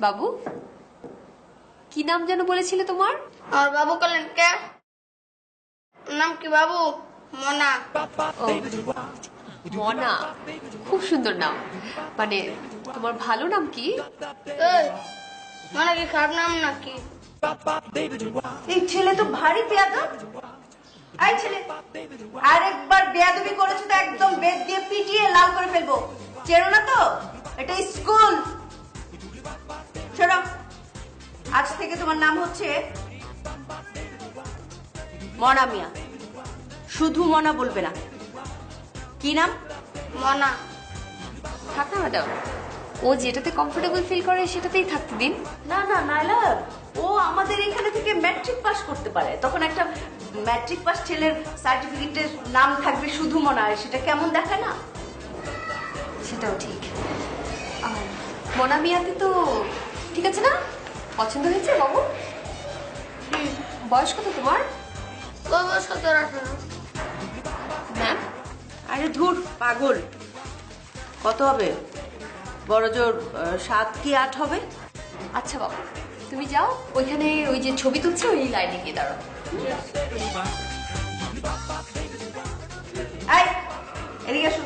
বাবু, কি নাম যেন বলেছিলে তোমার? আর বাবু বলেন কে? নাম কি বাবু? মনা। ও, মনা, খুব সুন্দর নাম। মানে তোমার ভালো নাম কি? এই, মনা কি খারাপ নাম নাকি? এই ছেলে তো ভারী বেয়াদব। এই ছেলে, আরেকবার বেয়াদবি করেছো তো একদম বেত দিয়ে পিটিয়ে লাল করে ফেলবো। চেনো না তো, এটা স্কুল। শোনো, আজ থেকে তোমার নাম হচ্ছে মনা মিয়া। শুধু মনা বলবে না। কি নাম? মনা। থাক না ম্যাডাম, ও যেটাতে কমফোর্টেবল ফিল করে সেটাতেই থাকতে দিন। না না নাইলা, ও আমাদের এখানে থেকে ম্যাট্রিক পাস করতে পারে, তখন একটা ম্যাট্রিক পাস ছেলের সার্টিফিকেটের নাম থাকবে শুধু মনা, সেটা কেমন দেখায় না? সেটাও ঠিক। আর মনা মিয়াতে তো ঠিক আছে না? পছন্দ হয়েছে বাবু? বয়স কত তোমার? বাবু 17-18। ম্যাম, আরে ধুর পাগল, কত হবে? বড় জোর 7 কি 8 হবে। আচ্ছা বাবু, তুমি যাও, ওইখানে ওই যে ছবি তুলছে ওই লাইনে গিয়ে দাঁড়াও। এই, এদিকে আসো।